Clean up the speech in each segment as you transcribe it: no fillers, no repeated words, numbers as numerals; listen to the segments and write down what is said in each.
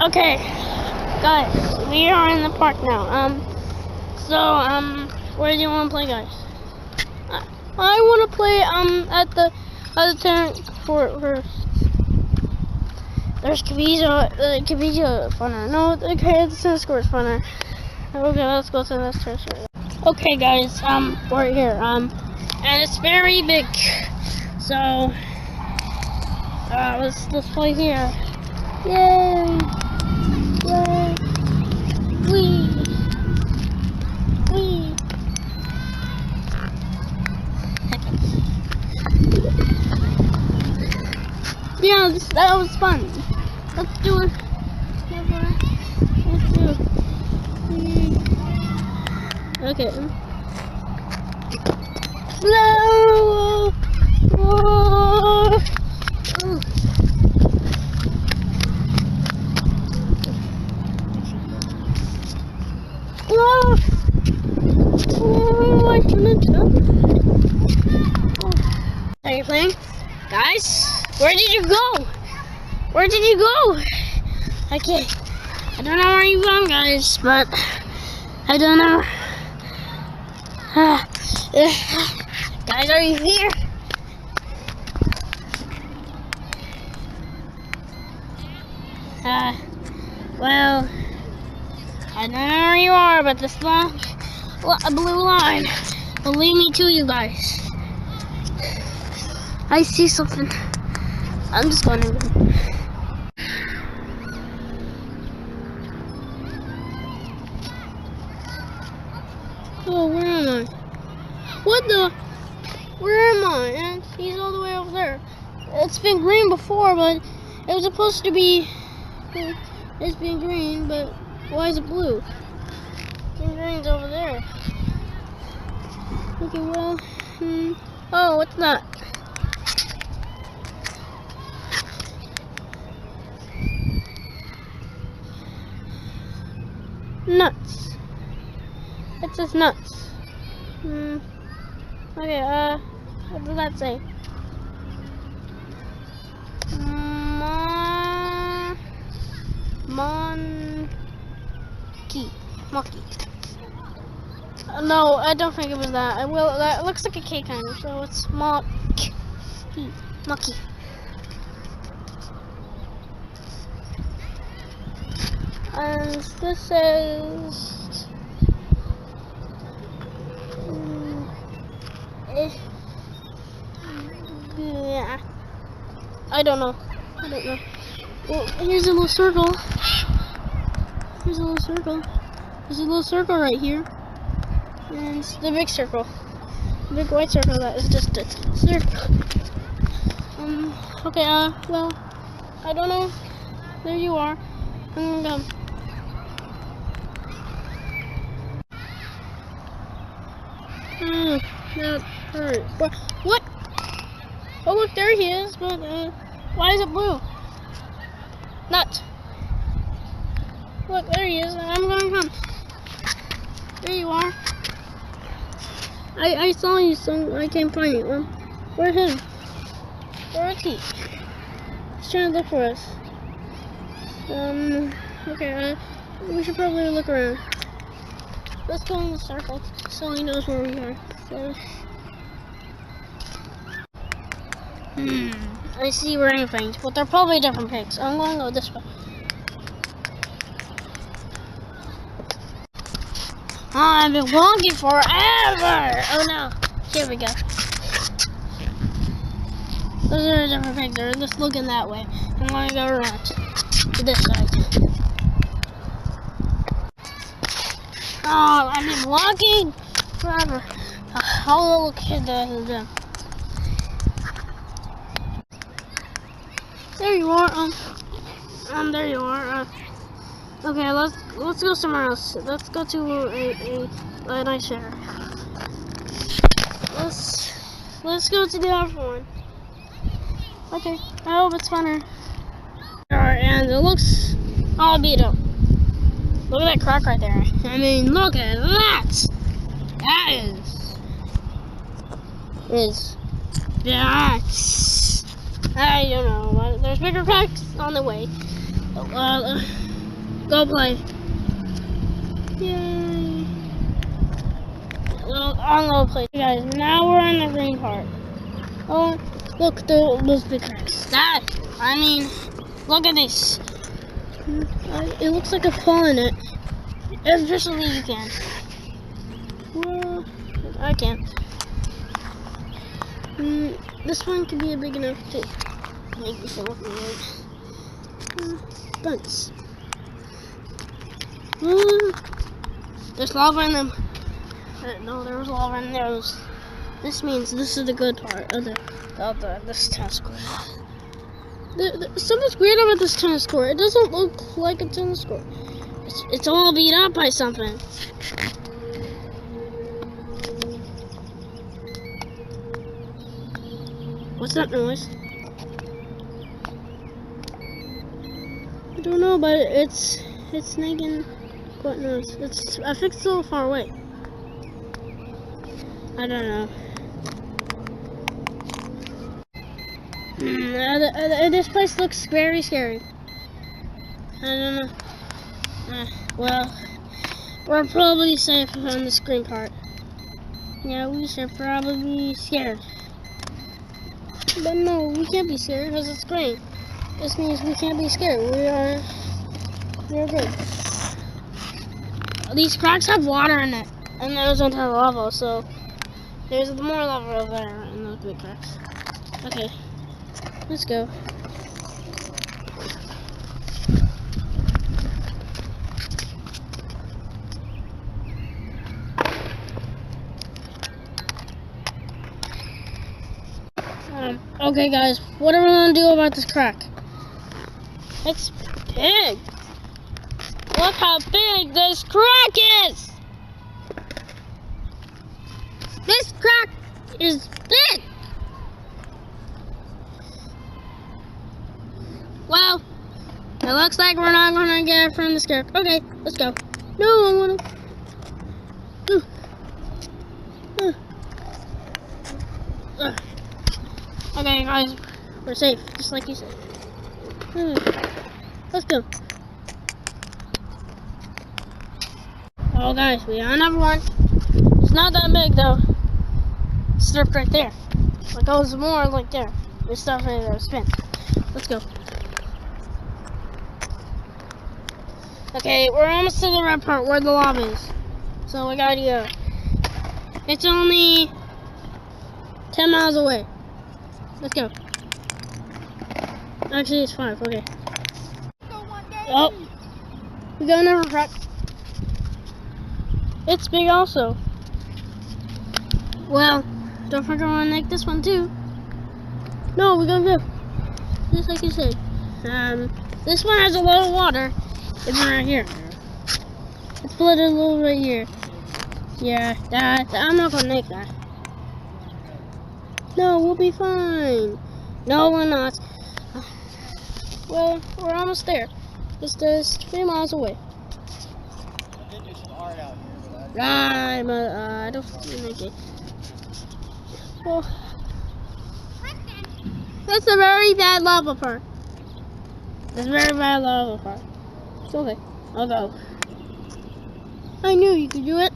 Okay, guys, we are in the park now. Where do you want to play, guys? I want to play at the tent first. There's Kabizo funner. No, okay, the spinasaurse funner. Okay, let's go to the spinasaurse. Okay, guys, we're here. And it's very big. So, let's play here. Yay! Yay! Wee! Yeah, that was fun. Let's do it. Let's do it. Okay. No! Whoa! Whoa! Oh, I shouldn't jump. Are you playing? Guys, where did you go? Where did you go? Okay, I don't know where you gone, guys, but I don't know. Guys, are you here? Well, I don't know where you are, but this long blue line will lead me to you guys. I see something. I'm just going to. Oh, where am I? What the? Where am I? And he's all the way over there. It's been green before, but it was supposed to be. It's been green, but why is it blue? Green's over there. Okay, well. Oh, what's that? Nuts. It says nuts. Okay, what does that say? Monkey. No, I don't think it was that. That looks like a K kind of, so it's monkey. And this says yeah. I don't know. Well, here's a little circle. There's a little circle right here. And it's the big circle. The big white circle that is just a circle. Okay, well, I don't know. There you are. I'm gonna go. That hurt. What? Oh, look, there he is, but, why is it blue? Nuts. Look, there he is. I'm gonna come. There you are. I saw you, so I can't find you. Where's him? Where is he? He's trying to look for us. Okay, we should probably look around. Let's go in the circle so he knows where we are. So. I see orangutans, but they're probably different pigs. I'm going to go this way. I've been walking forever! Oh no. Here we go. Those are different pigs. They're just looking that way. I'm going to go around to this side. Oh, I've been walking forever. How little kid that is them. There you are. There you are. Okay, let's go somewhere else. Let's go to a nice area. Let's go to the other one. Okay, I hope it's funner. Alright, and it looks all beat up. Look at that crack right there. I mean, look at that. That is that. I don't know. There's bigger cracks on the way. Go play. Yay. Little play. Guys, now we're in the green part. Oh, look, those big cracks. Look at this. It looks like a fall in it. Especially you can. Well, I can't. This one could be big enough to make me feel weird. Bunts. There's lava in them. No, there was lava in there. This means this is the good part of this tennis court. Something's weird about this tennis court. It doesn't look like a tennis court. It's all beat up by something. What's that noise? I don't know, but it's making what noise? I think it's a little far away. I don't know. This place looks very scary. I don't know. Well, we're probably safe on the screen part. Yeah, we should probably be scared. But no, we can't be scared because it's green. This means we can't be scared. We're good. These cracks have water in it, and those don't have lava, so there's more lava over there in those big cracks. Okay, let's go. Okay guys, what are we gonna do about this crack? It's big. Look how big this crack is. This crack is big. Well, it looks like we're not gonna get it from this crack. Okay, let's go. No, I wanna. Okay, guys, we're safe, just like you said. Let's go. Oh, guys, we are on number one. It's not that big, though. It's stuff right there. Like, oh, there's more like there. There's stuff right there. Spin. Let's go. Okay, we're almost to the red part where the lava is. So we gotta go. It's only 10 miles away. Let's go. Actually, it's 5. Okay. Oh, we got another crack. It's big also. Well, don't forget to make this one too. No, we're gonna go. Just like you said. This one has a lot of water. It's right here. It's flooded a little right here. Yeah, I'm not gonna make that. No, we'll be fine. No, we're not. Well, we're almost there. It's just 3 miles away. I did do some art out here, but Right, but I don't think it. Well, that's a very bad lava part. That's a very bad lava part. It's okay. I'll go. I knew you could do it.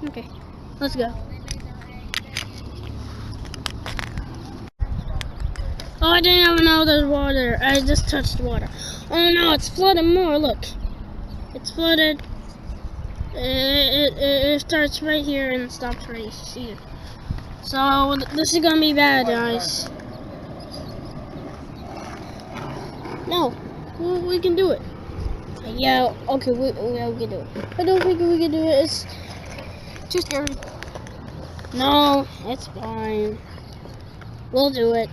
Okay, let's go. Oh, I didn't even know there's water. I just touched water. Oh no, it's flooded more. Look, it's flooded. It starts right here and stops right here. So this is gonna be bad, guys. No, we can do it. Yeah, okay, we can do it. I don't think we can do it. It's too scary. No, it's fine. We'll do it.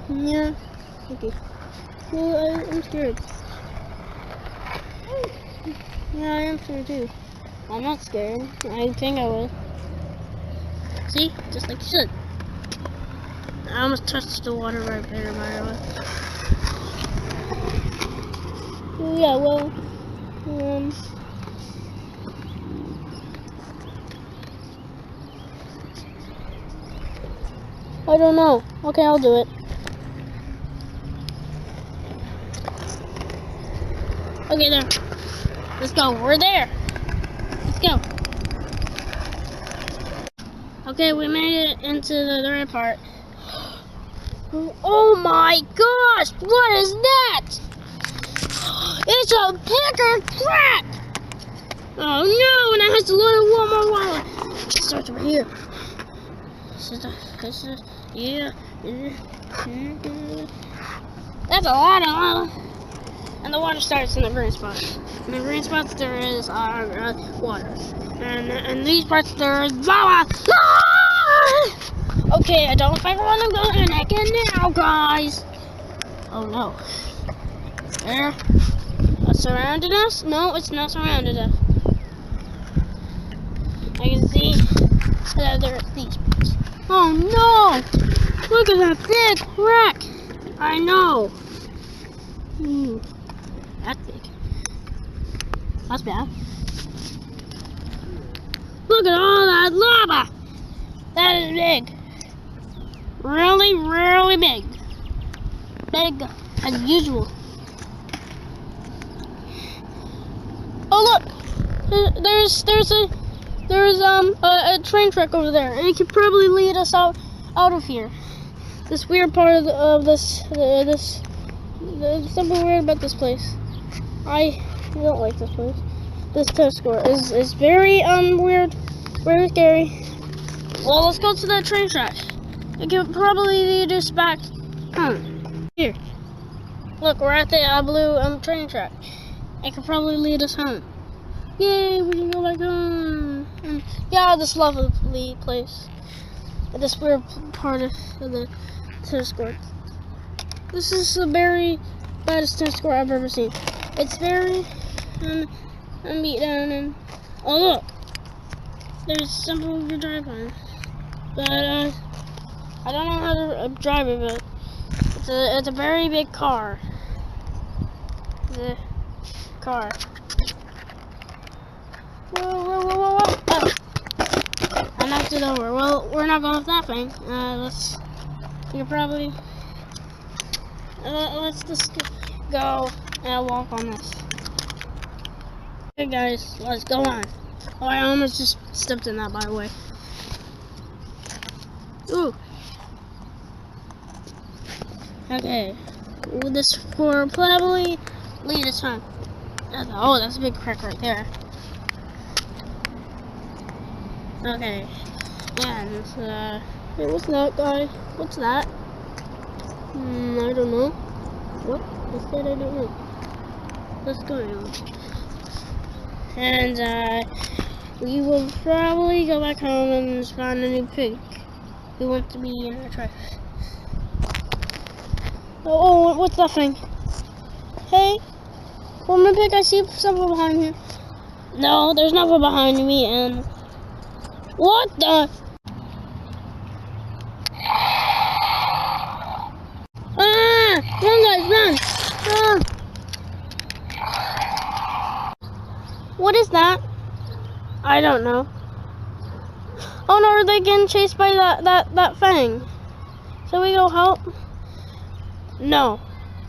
Yeah, okay. Well, I'm scared. Yeah, I am scared too. I'm not scared. I think I will. See? Just like you should. I almost touched the water right there, by the way. Yeah, well, I don't know. Okay, I'll do it. Okay, there. Let's go. We're there. Let's go. Okay, we made it into the third part. Oh my gosh! What is that? It's a picker crack! Oh no! And I have to load one more water. It starts right here. Yeah. That's a lot of lava. And the water starts in the green spots. In the green spots there is water. And these parts there is lava. Ah! Okay, I don't think I want to go in again now, guys. Oh no. There. It's surrounded us? No, it's not surrounded us. I can see that there are these parts. Oh no! Look at that big crack! I know. That's big. That's bad. Look at all that lava! That is big. Really, really big. Big as usual. Oh look! There's a train track over there, and it could probably lead us out of here. This weird part of there's something weird about this place. I don't like this place. This test score is very weird, very scary. Well, let's go to that train track. It can probably lead us back home. Here, look, we're at the blue train track. It can probably lead us home. Yay, we can go back home. And yeah, this lovely place. This weird part of the tennis court. This is the very baddest tennis court I've ever seen. It's very beat down, and oh look, there's something we can drive on. But I don't know how to drive it, but it's a very big car. The car. Whoa. Oh. I knocked it over. Well, we're not going with that thing. You probably, let's just go and walk on this. Okay guys, let's go on. Oh, I almost just stepped in that, by the way. Ooh. Okay. This will probably lead us home. Oh, that's a big crack right there. Okay, and hey, what's that, guy? What's that? I don't know. What? I said I don't know. What's going on? And we will probably go back home and find a new pig who wants to be in our trash. Oh, what's that thing? Hey, woman pig, I see something behind you. No, there's nothing behind me, and what the? Ah! Run, guys, run! Ah. What is that? I don't know. Oh no, are they getting chased by that thing? So we go help? No.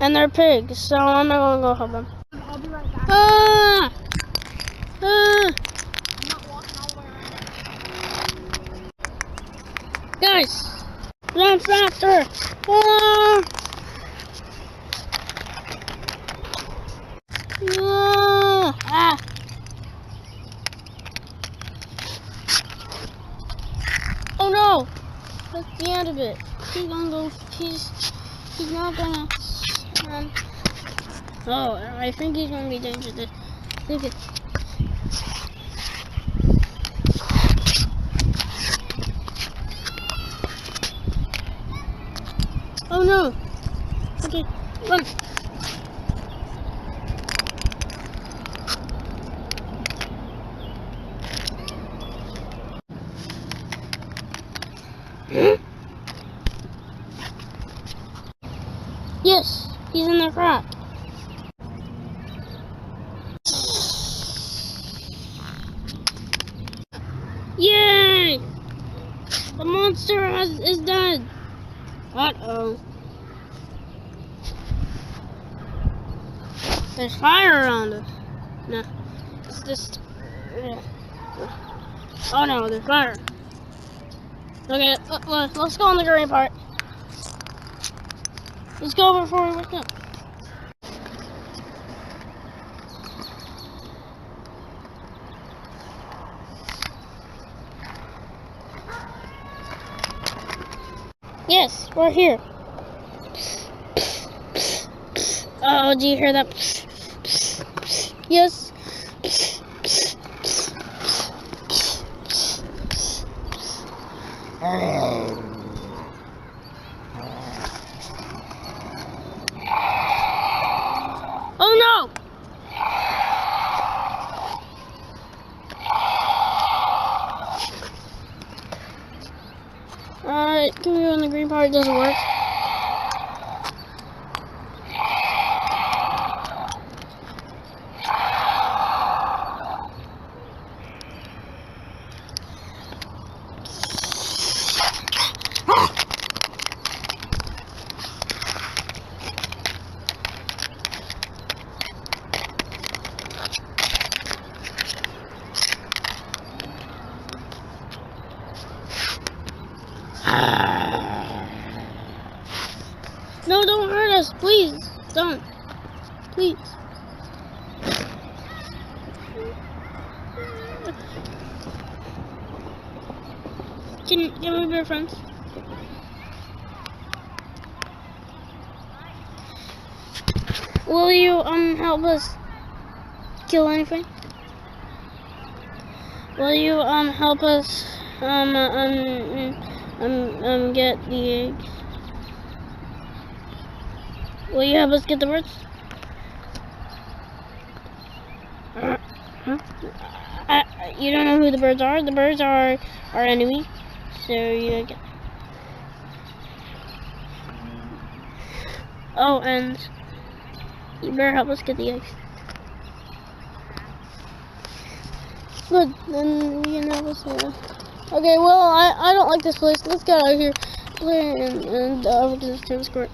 And they're pigs, so I'm not gonna go help them. I'll be right back. Ah! Ah! I'm not walking all the way around. Guys! Run faster! Ah! Ah! Oh no! That's the end of it. He's gonna go. He's not gonna run. Oh, I think he's gonna be dangerous. Look at. Oh no! Okay, run! Yes, he's in the crack. Yay! The monster is dead. Uh-oh. There's fire around us. No. It's just... yeah. Oh no, there's fire. Okay, let's go on the green part. Let's go before we wake up. Yes, we're here. Oh, do you hear that? Yes. Oh no! Can we go on the green part? It doesn't work. No, don't hurt us, please. Don't. Please. Can we be friends? Will you help us kill anything? Will you help us get the eggs? Will you help us get the birds? Huh? You don't know who the birds are? The birds are our enemy. So you get... Oh, and you better help us get the eggs. Good, then we can help us. Okay, well, I don't like this place. Let's get out of here. And we'll just turn this court.